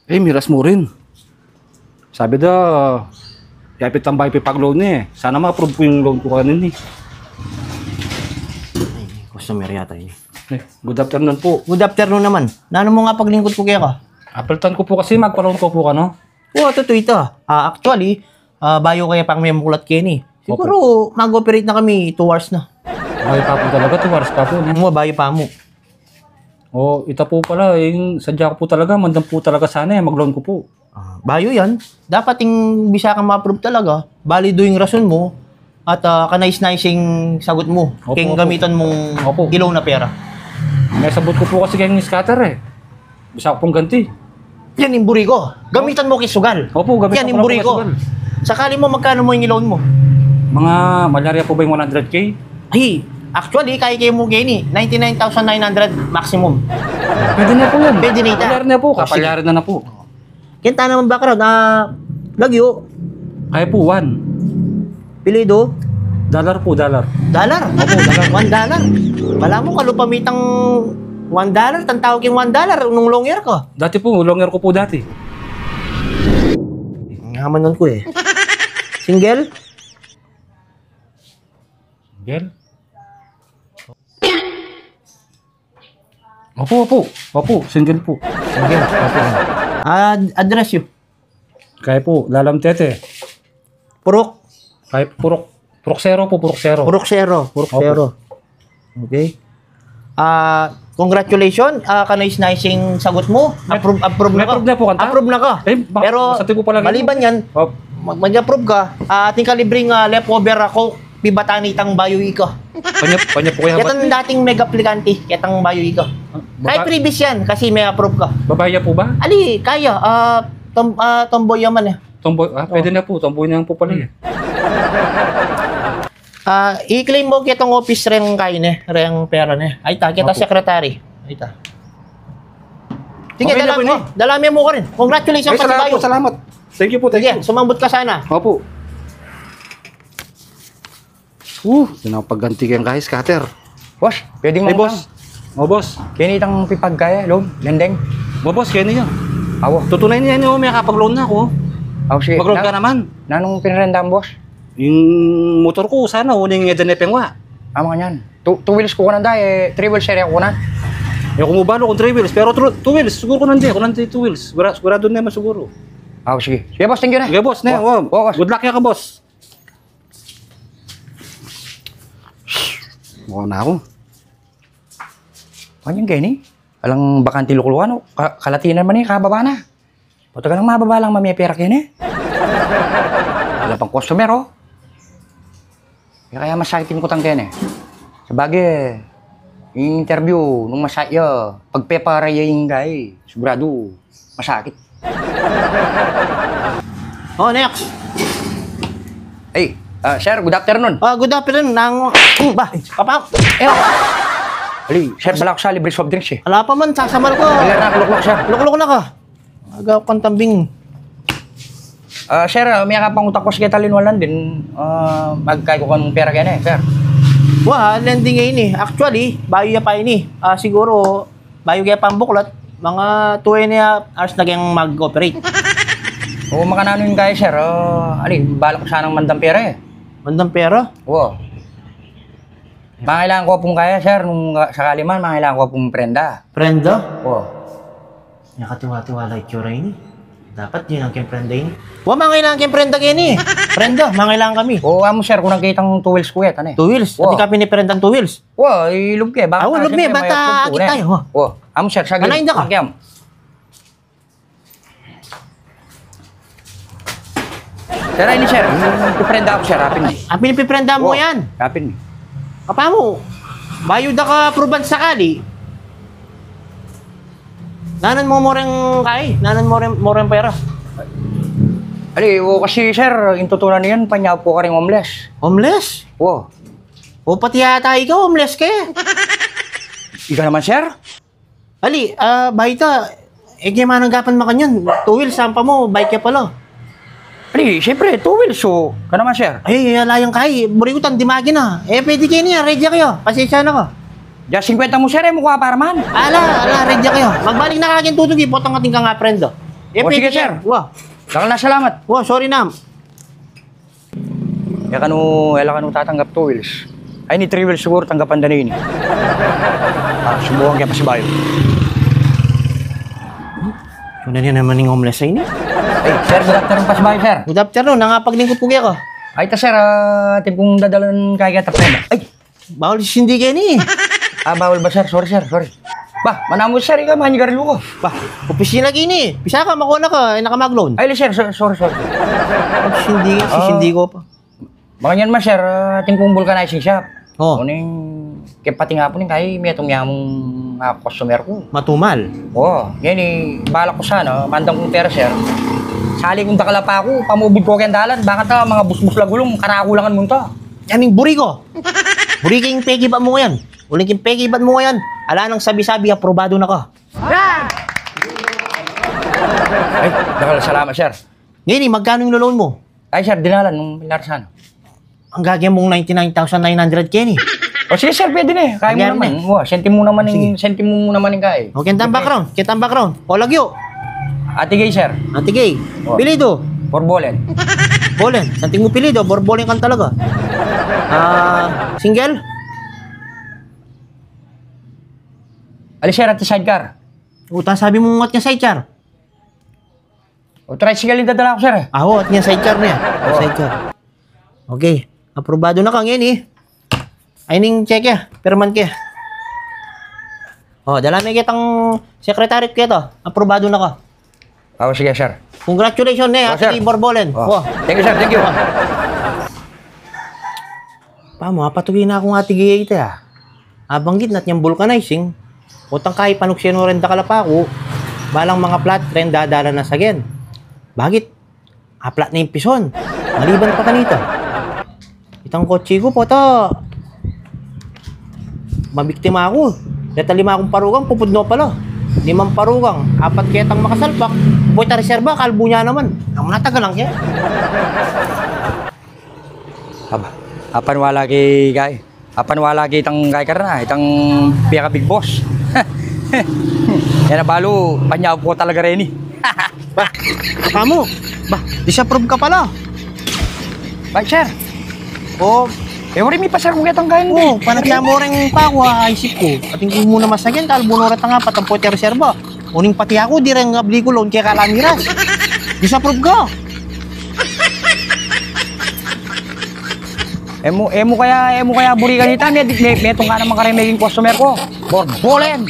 Eh, miras mo rin. Sabi daw, yapit ang bahay pag-loan niya eh. Sana ma-approve ko yung loan ko kanin eh. Ay, customer yata yun. Eh, good afternoon po. Good afternoon naman. Nano mo nga paglingkod ko kaya ka? Appleton ko po kasi magpa-loan ko po ka, no? Oo, totoo ito. Actually, bayo kaya pang may mukulat Kenny. Siguro, mag-operate na kami 2 hours na. Bahay pa po talaga, 2 hours pa po. Mo, bayo pa mo. Oh, ito po pala, yung sadya ko po talaga, mandam po talaga sana eh, mag-loan ko po. Bayo yan. Dapat yung bisa kang ma-approve talaga. Valido yung rason mo. At kanais-naising sagot mo. Opo, Kaya opo. gamitan mong Opo. ilaw na pera. May sabot ko po kasi kayong scatter eh. Bisa ko pong ganti. Yan yung buri ko. Gamitan mo kisugal. Opo, gamit Yan ako yung lang buri po ko. kasugal. Sakali mo magkano mo yung ilaw mo? Mga malaria po ba yung 100K? Ay, actually, kaya kayo mo gani. 99,900 maximum. Pwede na po yan. Pwede na ita. Kapalyarin na po, Oh, sige. kapalyarin na po. Kenta naman background. Lagyo. Kaya po, 1. Pilido. Dollar po, dollar. Dollar. Opo, $1. Wala mo kalupamitang $1. Tantawag yung $1 nung long year ko. Dati po, longer ko po dati. Ngamanon ko eh. Single? Girl? Opo, single po. Single. Opo. Address you. Kaya po, lalam tete. Purok. Kaya puroksero po, puroksero. Puroksero. Puroksero. Okay. Congratulations. Kanais-naising sagot mo. Approve na ka. Approve na po, kanta? Approve na ka. Eh, Pero masati po pala maliban yan, Oh, mag-approve ka, ating kalibreng leftover ako, pibatanitang bayoy ka. panya po kaya Ketang dating mega aplikante, ketang bayoy ka. Kahit previous yan, kasi may approve ka. Babaya po ba? Ali, kaya. Tomboy yaman eh. Tomboy, pwede na po, tomboy na po pala eh. I-claim mo kitong office rin kayo ne, rin pera ne. Ay ta, kita Opo. secretary. Ay ta. Sige, Okay na po, dalami mo ko rin. Congratulations pa sa bayo. Salamat. Thank you po, thank Sige, you. sumambot ka sana. Opo. Sinapagganti kayong guys, scatter. Boss, pwedeng Hey, mangutang. boss. O, boss. Kini itang pipag kaya, loan, lending. O, boss, kaya niyo. Awo. Tutunay niya niyo, may kapag-loan na ako. Awo si. Mag-loan ka naman. Nanong pinarendam, boss? Yung motor ko, sana, uning edanepeng wa. Amo nga yan. Two wheels ko kunan dahil, 3 wheels area ko kunan. Yung kumubalo kung 3 wheels, pero 2 wheels, siguro ko nandi, 2 wheels. Sigurado naman siguro. Awo, sige. Sige, boss, thank you na. Okay, boss, na. Oh, boss. Good luck ya ka, boss. Mukha na ako. Kanyang gani? Alang bakanti lukuluan, no? Kalati naman eh, kababa na. Pato ka lang mababa lang mamaya pera kini. Wala pang customer, oh. Kaya masakitin ko tang kene. Sabagay, yung interview, nung masaya, pagpeparaya yung guy, sigurado, masakit. Oh, next. Hey, sir, good afternoon. Good afternoon. Kapam. Ali, sir, bala ko sa libre soft drinks eh. Ala pa man, sasamal ko. Kailan na luklok, sir. Luklok na ka. Agaw kang tambing. Sir, may pang utak ko sa talinwalan din. Magkay ko kanong pera kaya sir. Wah, lending ngayon eh. Actually, bayo ya pa ini. Siguro, bayo kaya pang buklat. Mga 2.5 hours na kayang mag-operate. Oo, makanano yun kaya, sir. Ali, bala ko sanang mandang pera eh. Mandang pera? Oo. Mangailangan ko pong kaya, sir. Nung sakali man, mangailangan ko pong prenda. Prenda? Oo. Nakatiwa-tiwala itsura ini. Dapat yun ang kayong prenda ini. Wah, mangailangan kayong prenda kayo ni. Prenda, mangailangan kami. Oo, amo, sir, kung nakitang 2 wheels ko yan, ano eh. 2 wheels? Wow. Hindi ka piniprendang 2 wheels? Oo, ilog ka eh. Lub me, bata agit tayo. Oo, amo, sir, sagil. Anayin na ka? Sir, ini, sir. Iprenda ako, sir. Rapin eh. Pinipiprenda mo yan. Rapin eh. Kapa mo, bayo da ka proban sakali. Nanan mo moreng kay, nanan moreng pera. Ali, kasi, sir, yung tutunan niyan, panyaw po ka rin homeless. Homeless? Oo. O pati yata ikaw, homeless ka eh. Ikaw naman, sir? Ali, bahay ta, kaya mananggapan mo kanyan. 2 wheels, sampa mo, bike ka pala. Ali, siyempre, 2 wheels, so, ka naman, sir? Ay, layang kay, burigutan, dimagin na. Pwede kayo niya, ready kayo. Pasensya na ko. Diyan, 50 mo, sir, mukha para man. Ala, ready kayo. Magbalik na kagin tutug, ipot ang ating ka nga, friend. O, sige, sir. Wah, Lakal na salamat. wah, sorry na. Kaya kanu tatanggap 2 wheels. Ay, ni 3 wheels siguro tanggapan na ini. Subukan kaya pa si Bayo. Ano na naman yung homeless sa ini? Ay, sir, good afternoon pa si Bayo, sir. Good afternoon, nangapaglingkod po ko. Ay, ta, sir, atin kong dadalan kaya tapos. Ay, Bawal sindi kayo ni. bawal ba, sir? Sorry, sir, sorry. Bah, manamo, sir, ikaw, manyigarilo ko. Bah, opisina gini. Pisa ka, makuha na ka, ay nakamag-loan. Ay, sir, sorry. Pag sindi, sindi ko pa. Baka yan, sir, atin kong vulcanizing shop. Oh. Kuning, kaya pati nga po ning kaya may itong yamong customer ko. Matumal. Yan balak ko sana, mandang kong pera, sir. Sali kong dakala pa ako, pamubig ko kayang dalan. Bakit mga busbus lagulong, karakulangan mo ito. Yaning buri ko. Buri kayong pegi ba mo ngayon? Uling kayong pegi ba mo ngayon? Ala nang sabi-sabi, aprobado na ka. Ay, dakala, salamat, sir. Ngayon, magkano yung loan mo? Ay, sir, dinalan nung Larsan. Ang gagawin mong 99,900 Kenny. O sige, sir, pwede na eh. Kaya mo Nangyari naman. Senti mo naman yung kaya. O, kita ang background. Kita ang background. O, lagyo. Ate Gay, sir. Ate Gay. Oh. Pilido. Porbolen. Bolen. Santing mo pilido. Borbolen kan talaga. Single? Ali, sir, ate sidecar. Uta, sabi mo ngat niya sidecar. O, tricycle yung dadala ko, sir. Aho, at niya sidecar niya. Oh. Sidecar. Okay. Aprobado na ka ngayon eh. Ay ning check ya. Perman kaya. Oh, dala may kitang secretary kaya to. Aprobado na ka. O, sige, sir. Congratulations Oh, sir. Ate Borbolen. Oh. Oh. Thank you, sir. Thank you. Pamo, patugin na akong ati gaya ito ah. Abanggit nat niyang vulcanizing. Utang kahit panuksyan mo rin dakalapa ko. Balang mga flat trend dadala na sa gen. Bagit? Aplat na yung pison. Maliban pa kanito. Itang kotse ko po to. Mabiktima ako. Data 5 akong parugang, pupudno pala. 5 parugang, 4 ketang makasalpak. Buwita reserba, kalbo niya naman. Ang natagal lang siya. Apan wala itang kay karna, itang piyaka big boss. Yan na balo, panyaw po talaga rin eh. Bah, kamu. Bah, disapprove ka pala. Bye, sir. Oh, Wari may pasar kung itang kain oh, panagya mo rin pa ako, isip ko. Ating ko muna masagyan, kalbo na nga patang puwete reserba. Uning pati ako, di rin ngabli ko loan kaya kalamiras. Disapprove ka. Emo kaya buri kanita, may itong ka naman karemeging customer ko. Borbolen!